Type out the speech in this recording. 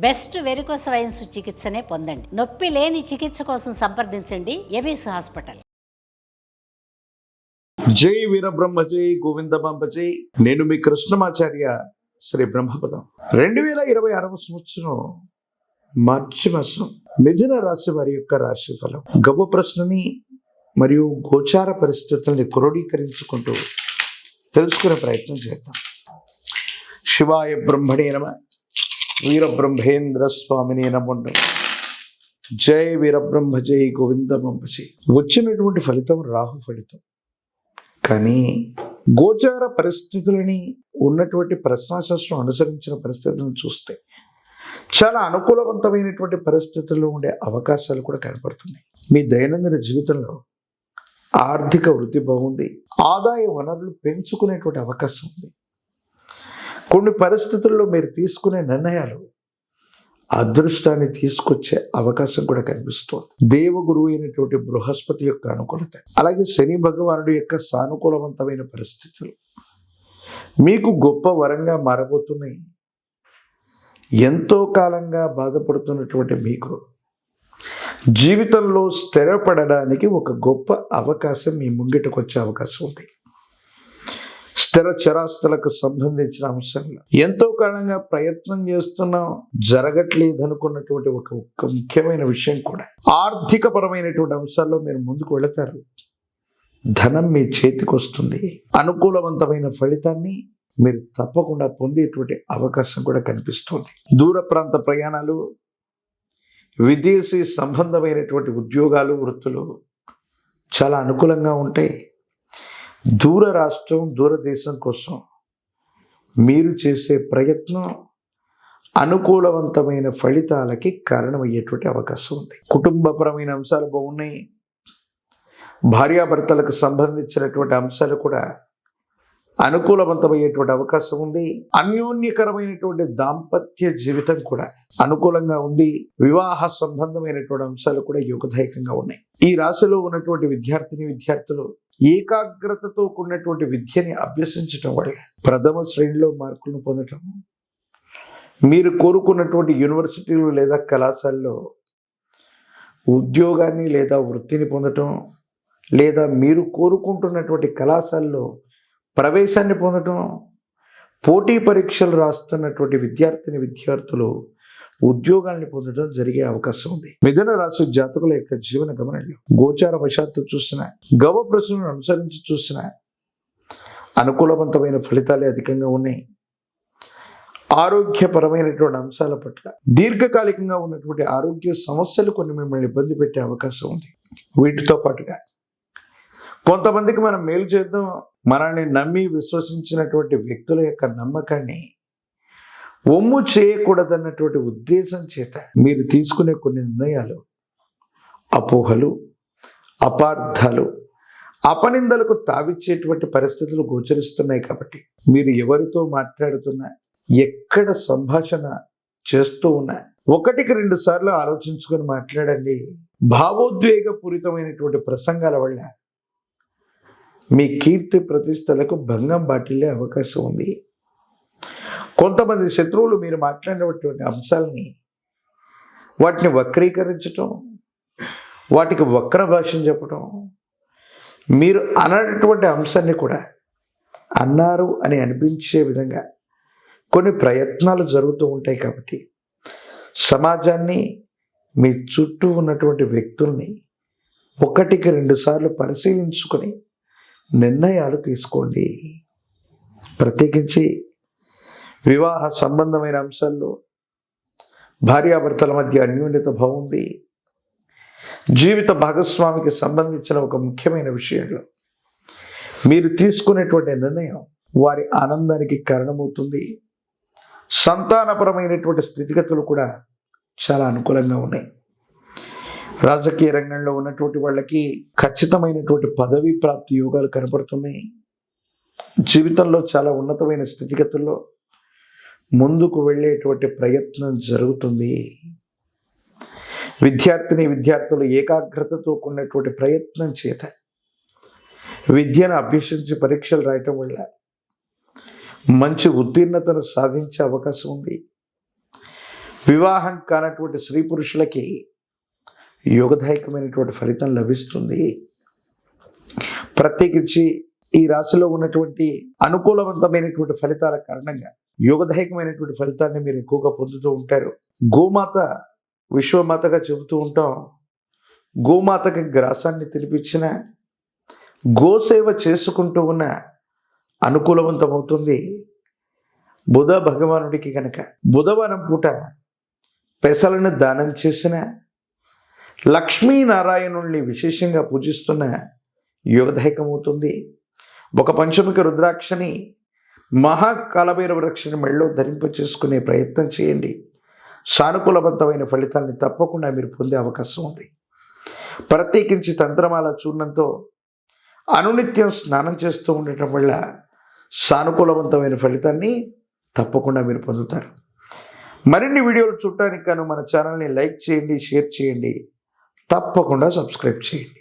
Best varicose wines చికిత్సనే పొందండి. నొప్పి లేని చికిత్స కోసం సంప్రదించండి ఎబిస్ హాస్పిటల్. జై వీరబ్రహ్మ జై గోవిందమాంబ జై. నేను మీ కృష్ణమాచార్య శ్రీ బ్రహ్మపదం. 2026 సంవత్సరం మార్చి మాసం మిథున రాశి వారి యొక్క రాశి ఫలం గవ్వ ప్రశ్నని మరియు గోచార పరిస్థితుల్ని క్రోడీకరించుకుంటూ తెలుసుకునే ప్రయత్నం చేద్దాం. శివాయ బ్రహ్మణే నమః. వీరబ్రహ్మేంద్ర స్వామిని నమోండు. జై వీరబ్రహ్మ జై గోవిందమాంబ జై. వచ్చినటువంటి ఫలితం రాహు ఫలితం. కానీ గోచార పరిస్థితులని ఉన్నటువంటి ప్రశ్నాశాస్త్రం అనుసరించిన పరిస్థితులను చూస్తే చాలా అనుకూలవంతమైనటువంటి పరిస్థితుల్లో ఉండే అవకాశాలు కూడా కనపడుతున్నాయి. మీ దైనందిన జీవితంలో ఆర్థిక వృద్ధి బాగుంది, ఆదాయ వనరులు పెంచుకునేటువంటి అవకాశం ఉంది. కొన్ని పరిస్థితుల్లో మీరు తీసుకునే నిర్ణయాలు అదృష్టాన్ని తీసుకొచ్చే అవకాశం కూడా కనిపిస్తుంది. దేవగురువు అయినటువంటి బృహస్పతి యొక్క అనుకూలత, అలాగే శని భగవానుడి యొక్క సానుకూలవంతమైన పరిస్థితులు మీకు గొప్ప వరంగా మారబోతున్నాయి. ఎంతో కాలంగా బాధపడుతున్నటువంటి మీకు జీవితంలో స్థిరపడడానికి ఒక గొప్ప అవకాశం మీ ముంగిటకు వచ్చే అవకాశం ఉంది. స్థిర చరాస్తులకు సంబంధించిన అంశంలో ఎంతో కాలంగా ప్రయత్నం చేస్తున్నాం, జరగట్లేదు అనుకున్నటువంటి ఒక ముఖ్యమైన విషయం కూడా ఆర్థిక పరమైనటువంటి అంశాల్లో మీరు ముందుకు వెళతారు. ధనం మీ చేతికి వస్తుంది. అనుకూలవంతమైన ఫలితాన్ని మీరు తప్పకుండా పొందేటువంటి అవకాశం కూడా కనిపిస్తుంది. దూర ప్రాంత ప్రయాణాలు, విదేశీ సంబంధమైనటువంటి ఉద్యోగాలు, వృత్తులు చాలా అనుకూలంగా ఉంటాయి. దూర రాష్ట్రం, దూరదేశం కోసం మీరు చేసే ప్రయత్నం అనుకూలవంతమైన ఫలితాలకి కారణమయ్యేటువంటి అవకాశం ఉంది. కుటుంబపరమైన అంశాలు బాగున్నాయి. భార్యాభర్తలకు సంబంధించినటువంటి అంశాలు కూడా అనుకూలవంతమయ్యేటువంటి అవకాశం ఉంది. అన్యోన్యకరమైనటువంటి దాంపత్య జీవితం కూడా అనుకూలంగా ఉంది. వివాహ సంబంధమైనటువంటి అంశాలు కూడా యోగదాయకంగా ఉన్నాయి. ఈ రాశిలో ఉన్నటువంటి విద్యార్థులు ఏకాగ్రతతో కూడినటువంటి విద్యని అభ్యసించటం వల్ల ప్రథమ శ్రేణిలో మార్కులను పొందటం, మీరు కోరుకున్నటువంటి యూనివర్సిటీలు లేదా కళాశాలలో ఉద్యోగాన్ని లేదా వృత్తిని పొందటం, లేదా మీరు కోరుకుంటున్నటువంటి కళాశాలలో ప్రవేశాన్ని పొందటం, పోటీ పరీక్షలు రాస్తున్నటువంటి విద్యార్థులు ఉద్యోగాల్ని పొందడం జరిగే అవకాశం ఉంది. మిథున రాశి జాతకుల యొక్క జీవన గమనంలో గోచార వశాత్తు చూసిన, గవ ప్రశ్నలను అనుసరించి చూసిన అనుకూలవంతమైన ఫలితాలే అధికంగా ఉన్నాయి. ఆరోగ్యపరమైనటువంటి అంశాల పట్ల దీర్ఘకాలికంగా ఉన్నటువంటి ఆరోగ్య సమస్యలు కొన్ని మిమ్మల్ని ఇబ్బంది పెట్టే అవకాశం ఉంది. వీటితో పాటుగా కొంతమందికి మనం మేలు చేద్దాం, మనల్ని నమ్మి విశ్వసించినటువంటి వ్యక్తుల యొక్క నమ్మకాన్ని ఒమ్ము చేయకూడదన్నటువంటి ఉద్దేశం చేత మీరు తీసుకునే కొన్ని నిర్ణయాలు అపోహలు, అపార్థాలు, అపనిందలకు తావిచ్చేటువంటి పరిస్థితులు గోచరిస్తున్నాయి. కాబట్టి మీరు ఎవరితో మాట్లాడుతున్నా, ఎక్కడ సంభాషణ చేస్తూ ఉన్నా 1-2 సార్లు ఆలోచించుకొని మాట్లాడండి. భావోద్వేగపూరితమైనటువంటి ప్రసంగాల వల్ల మీ కీర్తి ప్రతిష్టలకు భంగం బాటిల్లే అవకాశం ఉంది. కొంతమంది శత్రువులు మీరు మాట్లాడినటువంటి అంశాలని వాటిని వక్రీకరించటం, వాటికి వక్ర భాషను చెప్పటం, మీరు అనటువంటి అంశాన్ని కూడా అన్నారు అని అనిపించే విధంగా కొన్ని ప్రయత్నాలు జరుగుతూ ఉంటాయి. కాబట్టి సమాజాన్ని, మీ చుట్టూ ఉన్నటువంటి వ్యక్తుల్ని 1-2 సార్లు పరిశీలించుకొని నిర్ణయాలు తీసుకోండి. ప్రత్యేకించి వివాహ సంబంధమైన అంశాల్లో భార్యాభర్తల మధ్య అన్యోన్యత బాగుంది. జీవిత భాగస్వామికి సంబంధించిన ఒక ముఖ్యమైన విషయంలో మీరు తీసుకునేటువంటి నిర్ణయం వారి ఆనందానికి కారణమవుతుంది. సంతానపరమైనటువంటి స్థితిగతులు కూడా చాలా అనుకూలంగా ఉన్నాయి. రాజకీయ రంగంలో ఉన్నటువంటి వాళ్ళకి ఖచ్చితమైనటువంటి పదవీ ప్రాప్తి యోగాలు కనపడుతున్నాయి. జీవితంలో చాలా ఉన్నతమైన స్థితిగతుల్లో ముందుకు వెళ్ళేటువంటి ప్రయత్నం జరుగుతుంది. విద్యార్థులు ఏకాగ్రతతో కూడినటువంటి ప్రయత్నం చేత విద్యను అభ్యసించి పరీక్షలు రాయటం వల్ల మంచి ఉత్తీర్ణతను సాధించే అవకాశం ఉంది. వివాహం కానటువంటి స్త్రీ పురుషులకి యోగదాయకమైనటువంటి ఫలితం లభిస్తుంది. ప్రత్యేకించి ఈ రాశిలో ఉన్నటువంటి అనుకూలవంతమైనటువంటి ఫలితాల కారణంగా యోగదాయకమైనటువంటి ఫలితాన్ని మీరు ఎక్కువగా పొందుతూ ఉంటారు. గోమాత విశ్వమాతగా చెబుతూ ఉంటాం. గోమాతకి గ్రాసాన్ని తినిపించిన, గోసేవ చేసుకుంటూ ఉన్న అనుకూలవంతమవుతుంది. బుధ భగవానుడికి కనుక బుధవారం పూట పెసలను దానం చేసిన, లక్ష్మీనారాయణుల్ని విశేషంగా పూజిస్తున్న యోగదాయకమవుతుంది. ఒక పంచముఖి రుద్రాక్షని, మహాకాలభైరవ వృక్షని మెళ్ళలో ధరింపచేసుకునే ప్రయత్నం చేయండి. సానుకూలవంతమైన ఫలితాన్ని తప్పకుండా మీరు పొందే అవకాశం ఉంది. ప్రత్యేకించి తంత్రమాల చూర్ణంతో అనునిత్యం స్నానం చేస్తూ ఉండటం వల్ల సానుకూలవంతమైన ఫలితాన్ని తప్పకుండా మీరు పొందుతారు. మరిన్ని వీడియోలు చూడటానికి గాను మన ఛానల్ని లైక్ చేయండి, షేర్ చేయండి, తప్పకుండా సబ్స్క్రైబ్ చేయండి.